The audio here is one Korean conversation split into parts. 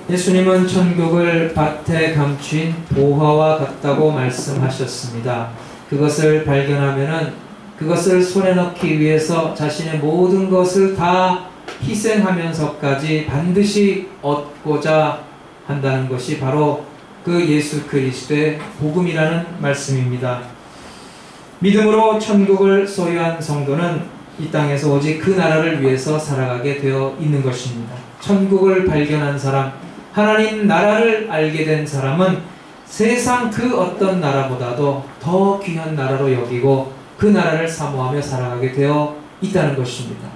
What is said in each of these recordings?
예수님은 천국을 밭에 감추인 보화와 같다고 말씀하셨습니다. 그것을 발견하면은 그것을 손에 넣기 위해서 자신의 모든 것을 다 희생하면서까지 반드시 얻고자 한다는 것이 바로 그 예수 그리스도의 복음이라는 말씀입니다. 믿음으로 천국을 소유한 성도는 이 땅에서 오직 그 나라를 위해서 살아가게 되어 있는 것입니다. 천국을 발견한 사람, 하나님 나라를 알게 된 사람은 세상 그 어떤 나라보다도 더 귀한 나라로 여기고 그 나라를 사모하며 살아가게 되어 있다는 것입니다.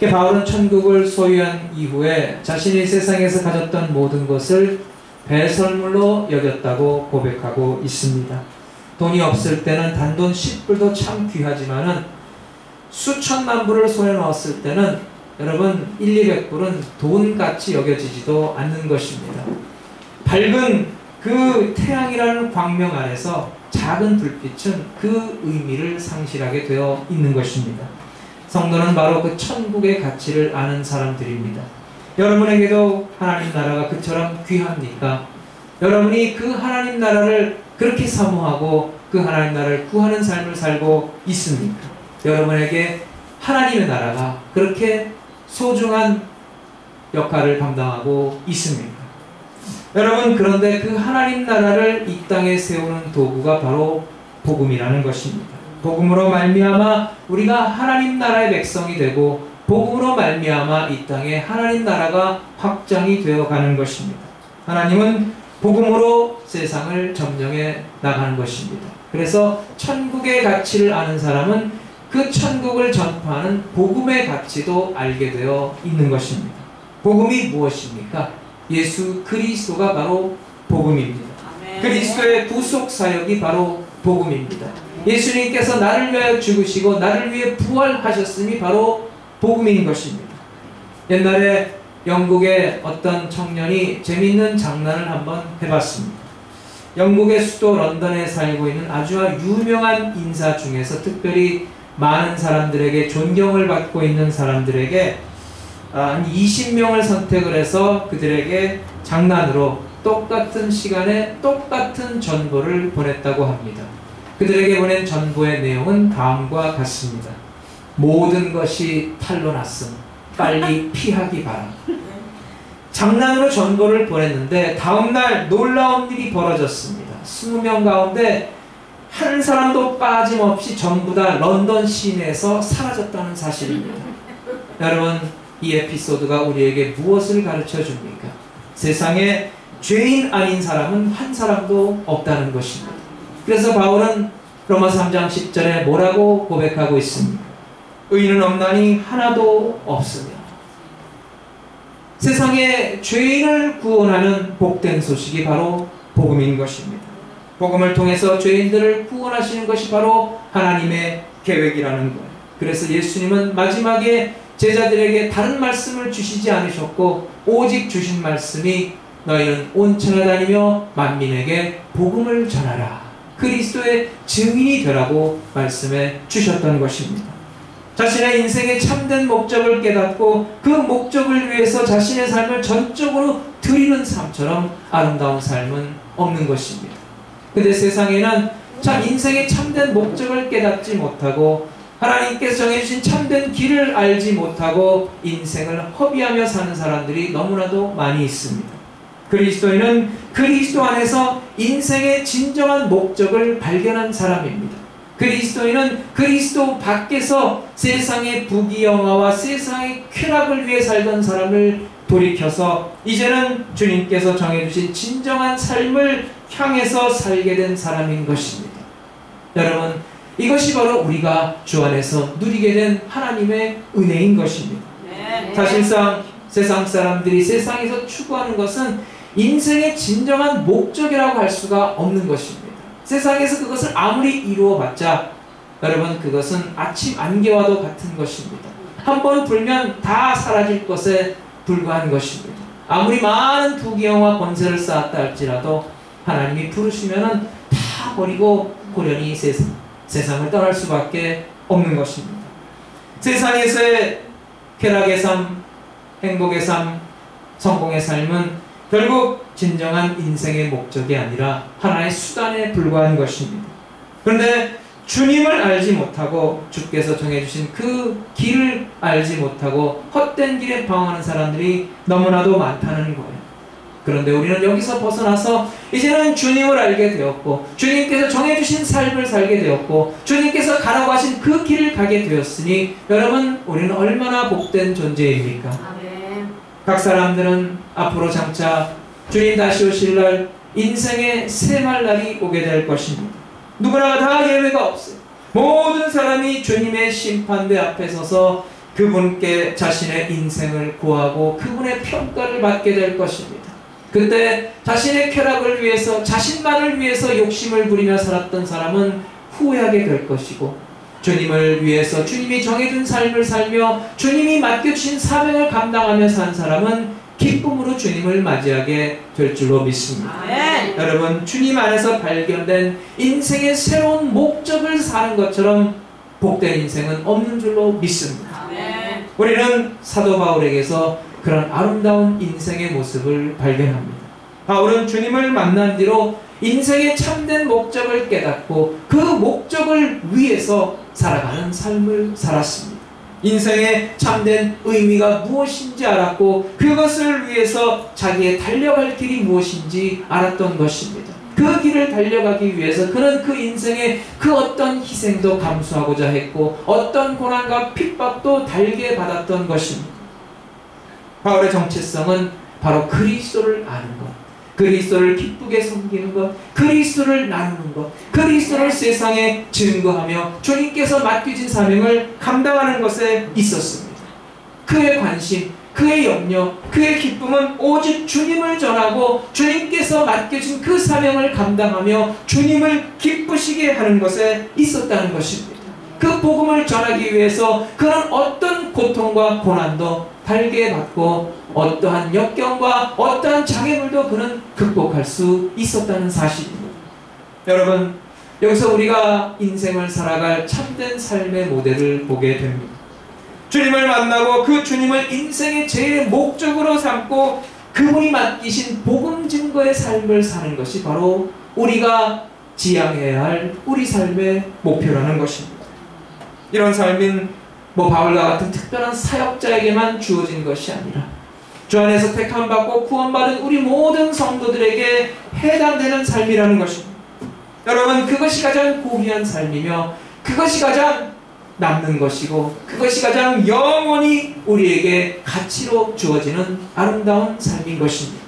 바울은 천국을 소유한 이후에 자신이 세상에서 가졌던 모든 것을 배설물로 여겼다고 고백하고 있습니다. 돈이 없을 때는 단돈 10불도 참 귀하지만은 수천만 불을 손에 넣었을 때는 여러분 200불은 돈같이 여겨지지도 않는 것입니다. 밝은 그 태양이라는 광명 아래서 작은 불빛은 그 의미를 상실하게 되어 있는 것입니다. 성도는 바로 그 천국의 가치를 아는 사람들입니다. 여러분에게도 하나님 나라가 그처럼 귀합니까? 여러분이 그 하나님 나라를 그렇게 사모하고 그 하나님 나라를 구하는 삶을 살고 있습니까? 여러분에게 하나님의 나라가 그렇게 소중한 역할을 감당하고 있습니까? 여러분, 그런데 그 하나님 나라를 이 땅에 세우는 도구가 바로 복음이라는 것입니다. 복음으로 말미암아 우리가 하나님 나라의 백성이 되고 복음으로 말미암아 이 땅에 하나님 나라가 확장이 되어가는 것입니다. 하나님은 복음으로 세상을 점령해 나가는 것입니다. 그래서 천국의 가치를 아는 사람은 그 천국을 전파하는 복음의 가치도 알게 되어 있는 것입니다. 복음이 무엇입니까? 예수 그리스도가 바로 복음입니다. 그리스도의 구속 사역이 바로 복음입니다. 예수님께서 나를 위하여 죽으시고 나를 위해 부활하셨음이 바로 복음인 것입니다. 옛날에 영국의 어떤 청년이 재미있는 장난을 한번 해봤습니다. 영국의 수도 런던에 살고 있는 아주 유명한 인사 중에서 특별히 많은 사람들에게 존경을 받고 있는 사람들에게 한 20명을 선택을 해서 그들에게 장난으로 똑같은 시간에 똑같은 전보를 보냈다고 합니다. 그들에게 보낸 전보의 내용은 다음과 같습니다. 모든 것이 탄로 났음. 빨리 피하기 바람. 장난으로 전보를 보냈는데 다음날 놀라운 일이 벌어졌습니다. 20명 가운데 한 사람도 빠짐없이 전부 다 런던 시내에서 사라졌다는 사실입니다. 여러분, 이 에피소드가 우리에게 무엇을 가르쳐 줍니까? 세상에 죄인 아닌 사람은 한 사람도 없다는 것입니다. 그래서 바울은 로마서 3장 10절에 뭐라고 고백하고 있습니까? 의인은 없나니 하나도 없으며. 세상에 죄인을 구원하는 복된 소식이 바로 복음인 것입니다. 복음을 통해서 죄인들을 구원하시는 것이 바로 하나님의 계획이라는 거예요. 그래서 예수님은 마지막에 제자들에게 다른 말씀을 주시지 않으셨고 오직 주신 말씀이 너희는 온 천하 다니며 만민에게 복음을 전하라. 그리스도의 증인이 되라고 말씀해 주셨던 것입니다. 자신의 인생의 참된 목적을 깨닫고 그 목적을 위해서 자신의 삶을 전적으로 드리는 삶처럼 아름다운 삶은 없는 것입니다. 근데 세상에는 참 인생의 참된 목적을 깨닫지 못하고 하나님께서 정해주신 참된 길을 알지 못하고 인생을 허비하며 사는 사람들이 너무나도 많이 있습니다. 그리스도인은 그리스도 안에서 인생의 진정한 목적을 발견한 사람입니다. 그리스도인은 그리스도 밖에서 세상의 부귀영화와 세상의 쾌락을 위해 살던 사람을 돌이켜서 이제는 주님께서 정해주신 진정한 삶을 향해서 살게 된 사람인 것입니다. 여러분, 이것이 바로 우리가 주 안에서 누리게 된 하나님의 은혜인 것입니다. 사실상 세상 사람들이 세상에서 추구하는 것은 인생의 진정한 목적이라고 할 수가 없는 것입니다. 세상에서 그것을 아무리 이루어봤자 여러분, 그것은 아침 안개와도 같은 것입니다. 한번 불면 다 사라질 것에 불과한 것입니다. 아무리 많은 부귀영화 권세를 쌓았다 할지라도 하나님이 부르시면은 다 버리고 고련히 세상을 떠날 수밖에 없는 것입니다. 세상에서의 쾌락의 삶, 행복의 삶, 성공의 삶은 결국 진정한 인생의 목적이 아니라 하나의 수단에 불과한 것입니다. 그런데 주님을 알지 못하고 주께서 정해주신 그 길을 알지 못하고 헛된 길에 방황하는 사람들이 너무나도 많다는 거예요. 그런데 우리는 여기서 벗어나서 이제는 주님을 알게 되었고 주님께서 정해주신 삶을 살게 되었고 주님께서 가라고 하신 그 길을 가게 되었으니 여러분, 우리는 얼마나 복된 존재입니까? 아멘. 각 사람들은 앞으로 장차 주님 다시 오실 날 인생의 쇠말 날이 오게 될 것입니다. 누구나 다 예외가 없어요. 모든 사람이 주님의 심판대 앞에 서서 그분께 자신의 인생을 구하고 그분의 평가를 받게 될 것입니다. 그때 자신의 쾌락을 위해서, 자신만을 위해서 욕심을 부리며 살았던 사람은 후회하게 될 것이고, 주님을 위해서 주님이 정해준 삶을 살며 주님이 맡겨주신 사명을 감당하며 산 사람은 기쁨으로 주님을 맞이하게 될 줄로 믿습니다. 아멘. 여러분, 주님 안에서 발견된 인생의 새로운 목적을 사는 것처럼 복된 인생은 없는 줄로 믿습니다. 아멘. 우리는 사도 바울에게서 그런 아름다운 인생의 모습을 발견합니다. 바울은 주님을 만난 뒤로 인생의 참된 목적을 깨닫고 그 목적을 위해서 살아가는 삶을 살았습니다. 인생의 참된 의미가 무엇인지 알았고 그것을 위해서 자기의 달려갈 길이 무엇인지 알았던 것입니다. 그 길을 달려가기 위해서 그는 그 인생의 그 어떤 희생도 감수하고자 했고 어떤 고난과 핍박도 달게 받았던 것입니다. 바울의 정체성은 바로 그리스도를 아는 것, 그리스도를 기쁘게 섬기는 것, 그리스도를 나누는 것, 그리스도를 세상에 증거하며 주님께서 맡기신 사명을 감당하는 것에 있었습니다. 그의 관심, 그의 염려, 그의 기쁨은 오직 주님을 전하고 주님께서 맡겨진 그 사명을 감당하며 주님을 기쁘시게 하는 것에 있었다는 것입니다. 그 복음을 전하기 위해서 그는 어떤 고통과 고난도 달게 받고 어떠한 역경과 어떠한 장애물도 그는 극복할 수 있었다는 사실입니다. 여러분, 여기서 우리가 인생을 살아갈 참된 삶의 모델을 보게 됩니다. 주님을 만나고 그 주님을 인생의 제일 목적으로 삼고 그분이 맡기신 복음 증거의 삶을 사는 것이 바로 우리가 지향해야 할 우리 삶의 목표라는 것입니다. 이런 삶은 바울과 같은 특별한 사역자에게만 주어진 것이 아니라 주 안에서 택함받고 구원받은 우리 모든 성도들에게 해당되는 삶이라는 것입니다. 여러분, 그것이 가장 고귀한 삶이며 그것이 가장 남는 것이고 그것이 가장 영원히 우리에게 가치로 주어지는 아름다운 삶인 것입니다.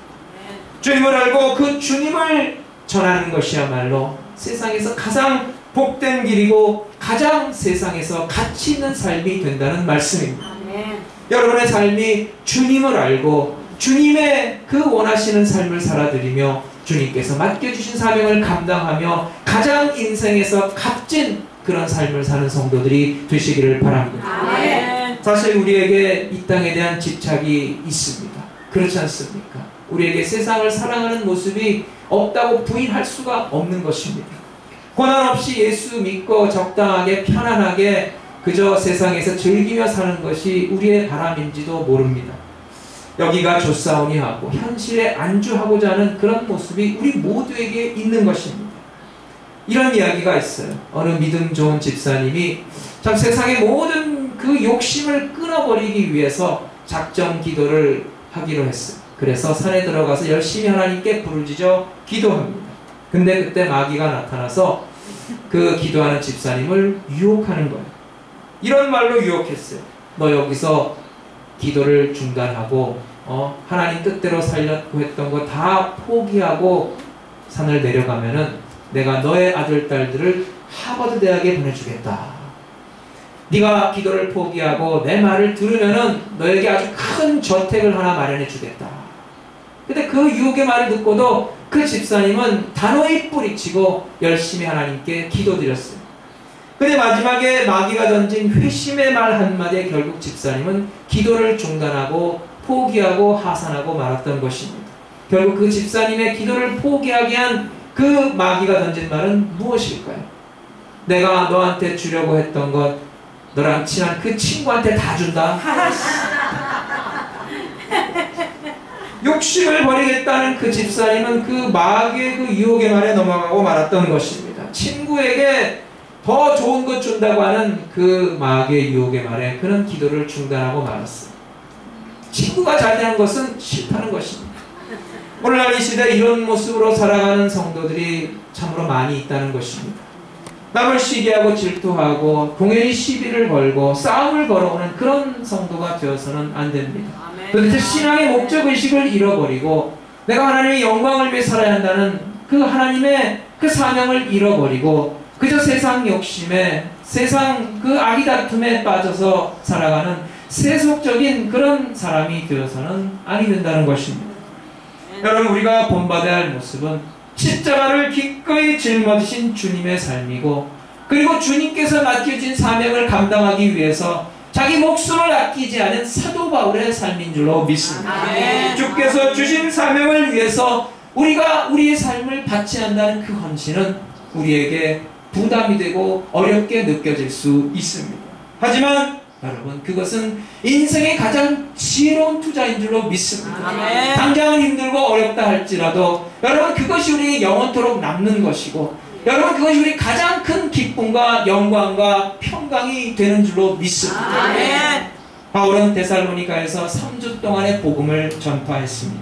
주님을 알고 그 주님을 전하는 것이야말로 세상에서 가장 복된 길이고 가장 세상에서 가치 있는 삶이 된다는 말씀입니다. 아멘. 여러분의 삶이 주님을 알고 주님의 그 원하시는 삶을 살아드리며 주님께서 맡겨주신 사명을 감당하며 가장 인생에서 값진 그런 삶을 사는 성도들이 되시기를 바랍니다. 아멘. 사실 우리에게 이 땅에 대한 집착이 있습니다. 그렇지 않습니까? 우리에게 세상을 사랑하는 모습이 없다고 부인할 수가 없는 것입니다. 고난 없이 예수 믿고 적당하게 편안하게 그저 세상에서 즐기며 사는 것이 우리의 바람인지도 모릅니다. 여기가 좋사오니 하고 현실에 안주하고자 하는 그런 모습이 우리 모두에게 있는 것입니다. 이런 이야기가 있어요. 어느 믿음 좋은 집사님이 참 세상의 모든 그 욕심을 끊어버리기 위해서 작정 기도를 하기로 했어요. 그래서 산에 들어가서 열심히 하나님께 부르짖어 기도합니다. 근데 그때 마귀가 나타나서 그 기도하는 집사님을 유혹하는 거예요. 이런 말로 유혹했어요. 너 여기서 기도를 중단하고 하나님 뜻대로 살려고 했던 거 다 포기하고 산을 내려가면은 내가 너의 아들, 딸들을 하버드 대학에 보내주겠다. 네가 기도를 포기하고 내 말을 들으면은 너에게 아주 큰 저택을 하나 마련해 주겠다. 근데 그 유혹의 말을 듣고도 그 집사님은 단호히 뿌리치고 열심히 하나님께 기도드렸어요. 근데 마지막에 마귀가 던진 회심의 말 한마디에 결국 집사님은 기도를 중단하고 포기하고 하산하고 말았던 것입니다. 결국 그 집사님의 기도를 포기하게 한 그 마귀가 던진 말은 무엇일까요? 내가 너한테 주려고 했던 것 너랑 친한 그 친구한테 다 준다. 욕심을 버리겠다는 그 집사님은 그 마귀의 그 유혹의 말에 넘어가고 말았던 것입니다. 친구에게 더 좋은 것 준다고 하는 그 마귀의 유혹의 말에 그는 기도를 중단하고 말았어요. 친구가 잘 되는 것은 싫다는 것입니다. 오늘날 이 시대에 이런 모습으로 살아가는 성도들이 참으로 많이 있다는 것입니다. 남을 시기하고 질투하고 공연히 시비를 걸고 싸움을 걸어오는 그런 성도가 되어서는 안 됩니다. 도대체 신앙의 목적의식을 잃어버리고 내가 하나님의 영광을 위해 살아야 한다는 그 하나님의 그 사명을 잃어버리고 그저 세상 욕심에 세상 그 악의 다툼에 빠져서 살아가는 세속적인 그런 사람이 되어서는 아니 된다는 것입니다. 여러분, 우리가 본받아야 할 모습은 십자가를 기꺼이 짊어지신 주님의 삶이고, 그리고 주님께서 맡겨진 사명을 감당하기 위해서 자기 목숨을 아끼지 않은 사도 바울의 삶인 줄로 믿습니다. 아멘. 주께서 주신 사명을 위해서 우리가 우리의 삶을 바쳐야 한다는 그 헌신은 우리에게 부담이 되고 어렵게 느껴질 수 있습니다. 하지만 여러분, 그것은 인생의 가장 지혜로운 투자인 줄로 믿습니다. 아멘. 당장은 힘들고 어렵다 할지라도 여러분, 그것이 우리에게 영원토록 남는 것이고, 여러분, 그것이 우리 가장 큰 기쁨과 영광과 평강이 되는 줄로 믿습니다. 아멘. 바울은 데살로니가에서 3주 동안의 복음을 전파했습니다.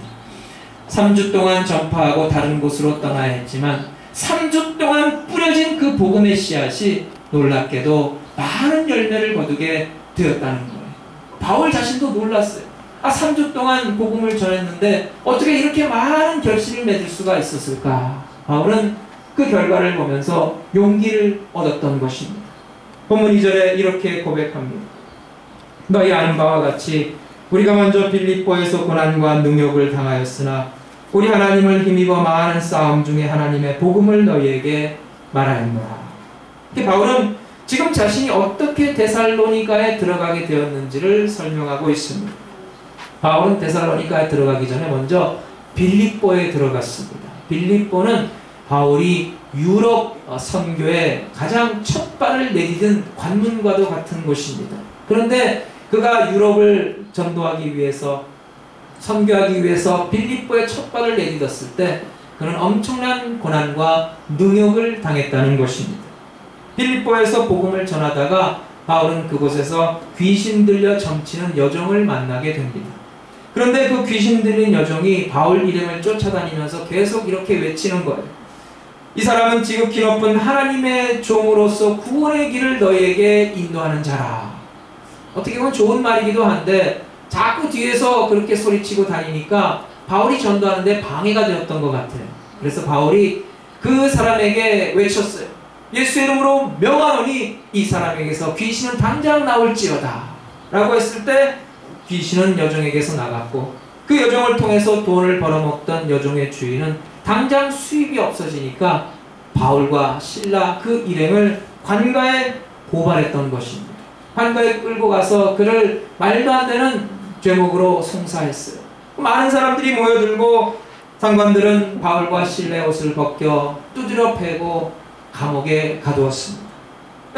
3주 동안 전파하고 다른 곳으로 떠나야 했지만 3주 동안 뿌려진 그 복음의 씨앗이 놀랍게도 많은 열매를 거두게 되었다는 거예요. 바울 자신도 놀랐어요. 3주 동안 복음을 전했는데 어떻게 이렇게 많은 결실을 맺을 수가 있었을까? 바울은 그 결과를 보면서 용기를 얻었던 것입니다. 본문 2절에 이렇게 고백합니다. 너희 아는 바와 같이 우리가 먼저 빌립보에서 고난과 능욕을 당하였으나 우리 하나님을 힘입어 많은 싸움 중에 하나님의 복음을 너희에게 말하였노라. 바울은 지금 자신이 어떻게 데살로니가에 들어가게 되었는지를 설명하고 있습니다. 바울은 데살로니가에 들어가기 전에 먼저 빌립보에 들어갔습니다. 빌립보는 바울이 유럽 선교에 가장 첫 발을 내디딘 관문과도 같은 곳입니다. 그런데 그가 유럽을 전도하기 위해서, 선교하기 위해서 빌립보에 첫 발을 내딛었을 때 그는 엄청난 고난과 능욕을 당했다는 것입니다. 빌립보에서 복음을 전하다가 바울은 그곳에서 귀신 들려 점치는 여종을 만나게 됩니다. 그런데 그 귀신 들린 여종이 바울 일행을 쫓아다니면서 계속 이렇게 외치는 거예요. 이 사람은 지극히 높은 하나님의 종으로서 구원의 길을 너희에게 인도하는 자라. 어떻게 보면 좋은 말이기도 한데 자꾸 뒤에서 그렇게 소리치고 다니니까 바울이 전도하는데 방해가 되었던 것 같아요. 그래서 바울이 그 사람에게 외쳤어요. 예수의 이름으로 명하노니 이 사람에게서 귀신은 당장 나올지어다 라고 했을 때 귀신은 여종에게서 나갔고, 그 여종을 통해서 돈을 벌어먹던 여종의 주인은 당장 수입이 없어지니까 바울과 실라 그 일행을 관가에 고발했던 것입니다. 관가에 끌고 가서 그를 말도 안 되는 죄목으로 송사했어요. 많은 사람들이 모여들고 상관들은 바울과 실라의 옷을 벗겨 두드려 패고 감옥에 가두었습니다.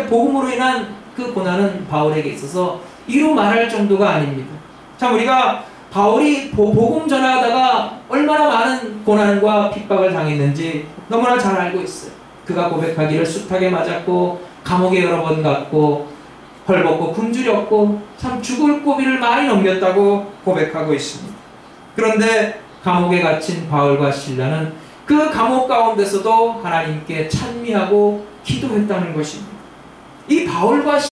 복음으로 인한 그 고난은 바울에게 있어서 이루 말할 정도가 아닙니다. 참, 우리가 바울이 복음 전하다가 얼마나 많은 고난과 핍박을 당했는지 너무나 잘 알고 있어요. 그가 고백하기를 숱하게 맞았고 감옥에 여러 번 갔고 헐벗고 굶주렸고 참 죽을 고비를 많이 넘겼다고 고백하고 있습니다. 그런데 감옥에 갇힌 바울과 실라는 그 감옥 가운데서도 하나님께 찬미하고 기도했다는 것입니다. 이 바울과